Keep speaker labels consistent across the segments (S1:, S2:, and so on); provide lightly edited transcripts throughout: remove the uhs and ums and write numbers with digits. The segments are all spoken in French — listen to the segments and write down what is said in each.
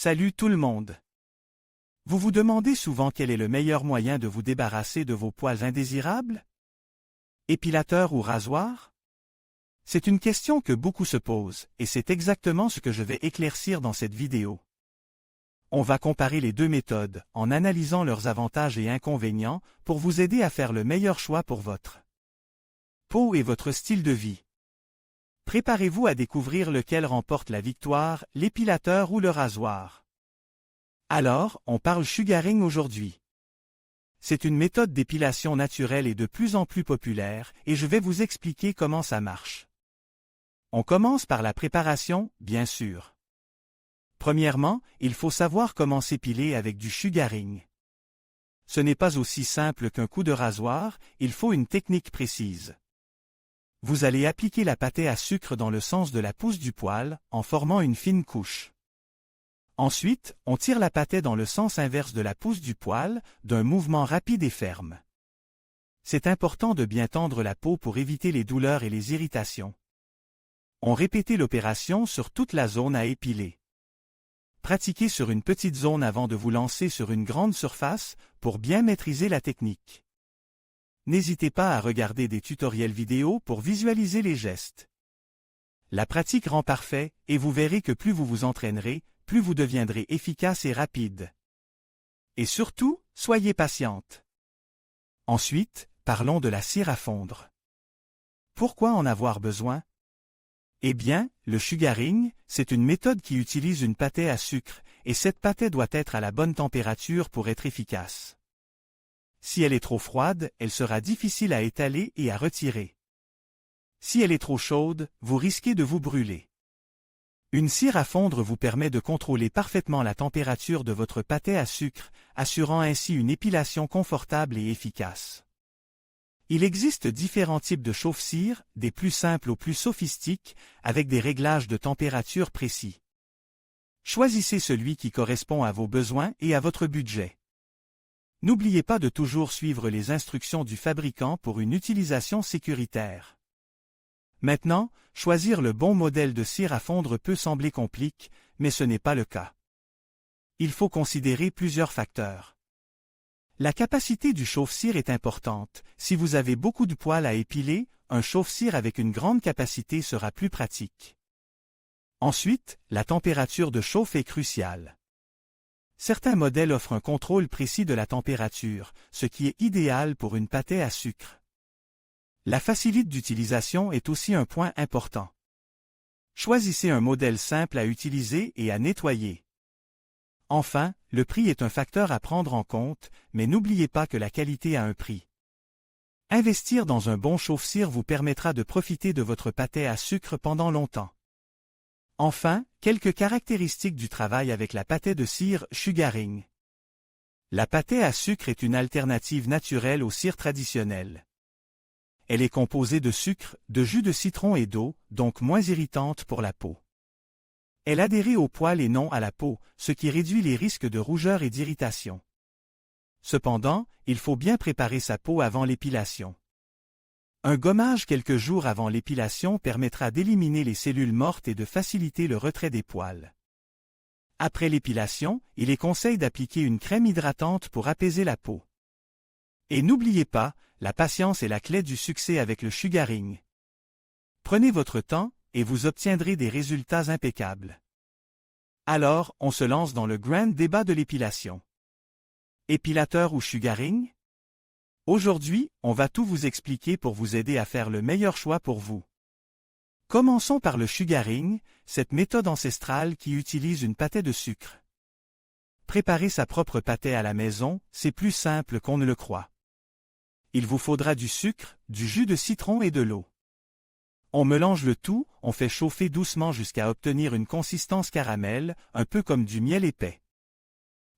S1: Salut tout le monde! Vous vous demandez souvent quel est le meilleur moyen de vous débarrasser de vos poils indésirables? Épilateur ou rasoir? C'est une question que beaucoup se posent, et c'est exactement ce que je vais éclaircir dans cette vidéo. On va comparer les deux méthodes, en analysant leurs avantages et inconvénients, pour vous aider à faire le meilleur choix pour votre peau et votre style de vie. Préparez-vous à découvrir lequel remporte la victoire, l'épilateur ou le rasoir. Alors, on parle sugaring aujourd'hui. C'est une méthode d'épilation naturelle et de plus en plus populaire, et je vais vous expliquer comment ça marche. On commence par la préparation, bien sûr. Premièrement, il faut savoir comment s'épiler avec du sugaring. Ce n'est pas aussi simple qu'un coup de rasoir, il faut une technique précise. Vous allez appliquer la pâtée à sucre dans le sens de la pousse du poil, en formant une fine couche. Ensuite, on tire la pâtée dans le sens inverse de la pousse du poil, d'un mouvement rapide et ferme. C'est important de bien tendre la peau pour éviter les douleurs et les irritations. On répète l'opération sur toute la zone à épiler. Pratiquez sur une petite zone avant de vous lancer sur une grande surface, pour bien maîtriser la technique. N'hésitez pas à regarder des tutoriels vidéo pour visualiser les gestes. La pratique rend parfait, et vous verrez que plus vous vous entraînerez, plus vous deviendrez efficace et rapide. Et surtout, soyez patiente. Ensuite, parlons de la cire à fondre. Pourquoi en avoir besoin? Eh bien, le sugaring, c'est une méthode qui utilise une pâtée à sucre, et cette pâtée doit être à la bonne température pour être efficace. Si elle est trop froide, elle sera difficile à étaler et à retirer. Si elle est trop chaude, vous risquez de vous brûler. Une cire à fondre vous permet de contrôler parfaitement la température de votre pâtée à sucre, assurant ainsi une épilation confortable et efficace. Il existe différents types de chauffe-cire, des plus simples aux plus sophistiques, avec des réglages de température précis. Choisissez celui qui correspond à vos besoins et à votre budget. N'oubliez pas de toujours suivre les instructions du fabricant pour une utilisation sécuritaire. Maintenant, choisir le bon modèle de cire à fondre peut sembler compliqué, mais ce n'est pas le cas. Il faut considérer plusieurs facteurs. La capacité du chauffe-cire est importante. Si vous avez beaucoup de poils à épiler, un chauffe-cire avec une grande capacité sera plus pratique. Ensuite, la température de chauffe est cruciale. Certains modèles offrent un contrôle précis de la température, ce qui est idéal pour une pâtée à sucre. La facilité d'utilisation est aussi un point important. Choisissez un modèle simple à utiliser et à nettoyer. Enfin, le prix est un facteur à prendre en compte, mais n'oubliez pas que la qualité a un prix. Investir dans un bon chauffe-cire vous permettra de profiter de votre pâtée à sucre pendant longtemps. Enfin, quelques caractéristiques du travail avec la pâtée de cire sugaring. La pâtée à sucre est une alternative naturelle aux cires traditionnelles. Elle est composée de sucre, de jus de citron et d'eau, donc moins irritante pour la peau. Elle adhère au poil et non à la peau, ce qui réduit les risques de rougeur et d'irritation. Cependant, il faut bien préparer sa peau avant l'épilation. Un gommage quelques jours avant l'épilation permettra d'éliminer les cellules mortes et de faciliter le retrait des poils. Après l'épilation, il est conseillé d'appliquer une crème hydratante pour apaiser la peau. Et n'oubliez pas, la patience est la clé du succès avec le sugaring. Prenez votre temps, et vous obtiendrez des résultats impeccables. Alors, on se lance dans le grand débat de l'épilation. Épilateur ou sugaring? Aujourd'hui, on va tout vous expliquer pour vous aider à faire le meilleur choix pour vous. Commençons par le sugaring, cette méthode ancestrale qui utilise une pâtée de sucre. Préparer sa propre pâtée à la maison, c'est plus simple qu'on ne le croit. Il vous faudra du sucre, du jus de citron et de l'eau. On mélange le tout, on fait chauffer doucement jusqu'à obtenir une consistance caramel, un peu comme du miel épais.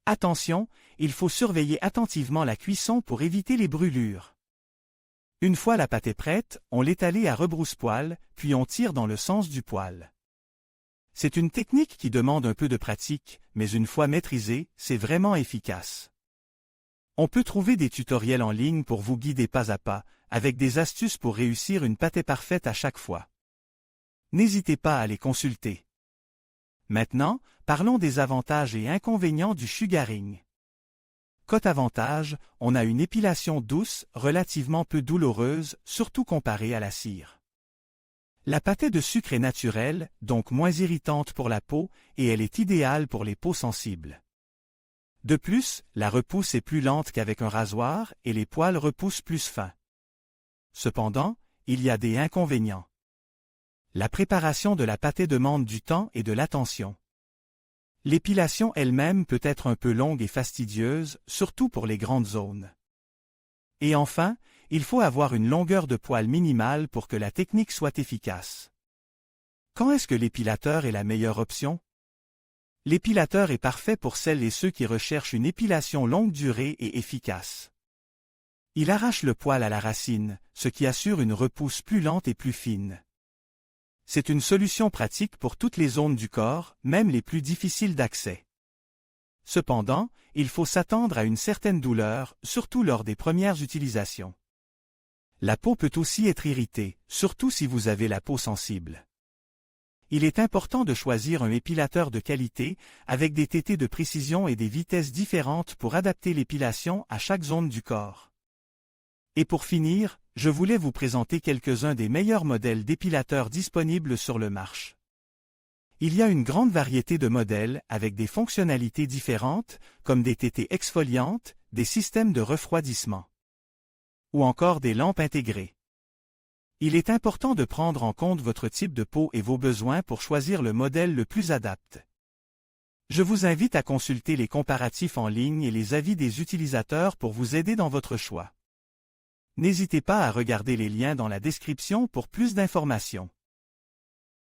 S1: Attention, il faut surveiller attentivement la cuisson pour éviter les brûlures. Une fois la pâte est prête, on l'étale à rebrousse-poil, puis on tire dans le sens du poil. C'est une technique qui demande un peu de pratique, mais une fois maîtrisée, c'est vraiment efficace. On peut trouver des tutoriels en ligne pour vous guider pas à pas, avec des astuces pour réussir une pâtée parfaite à chaque fois. N'hésitez pas à les consulter. Maintenant, Parlons des avantages et inconvénients du sugaring. Côté avantage, on a une épilation douce, relativement peu douloureuse, surtout comparée à la cire. La pâtée de sucre est naturelle, donc moins irritante pour la peau, et elle est idéale pour les peaux sensibles. De plus, la repousse est plus lente qu'avec un rasoir et les poils repoussent plus fins. Cependant, il y a des inconvénients. La préparation de la pâtée demande du temps et de l'attention. L'épilation elle-même peut être un peu longue et fastidieuse, surtout pour les grandes zones. Et enfin, il faut avoir une longueur de poil minimale pour que la technique soit efficace. Quand est-ce que l'épilateur est la meilleure option? L'épilateur est parfait pour celles et ceux qui recherchent une épilation longue durée et efficace. Il arrache le poil à la racine, ce qui assure une repousse plus lente et plus fine. C'est une solution pratique pour toutes les zones du corps, même les plus difficiles d'accès. Cependant, il faut s'attendre à une certaine douleur, surtout lors des premières utilisations. La peau peut aussi être irritée, surtout si vous avez la peau sensible. Il est important de choisir un épilateur de qualité, avec des tétés de précision et des vitesses différentes pour adapter l'épilation à chaque zone du corps. Et pour finir, je voulais vous présenter quelques-uns des meilleurs modèles d'épilateurs disponibles sur le marché. Il y a une grande variété de modèles avec des fonctionnalités différentes, comme des tétées exfoliantes, des systèmes de refroidissement, ou encore des lampes intégrées. Il est important de prendre en compte votre type de peau et vos besoins pour choisir le modèle le plus adapté. Je vous invite à consulter les comparatifs en ligne et les avis des utilisateurs pour vous aider dans votre choix. N'hésitez pas à regarder les liens dans la description pour plus d'informations.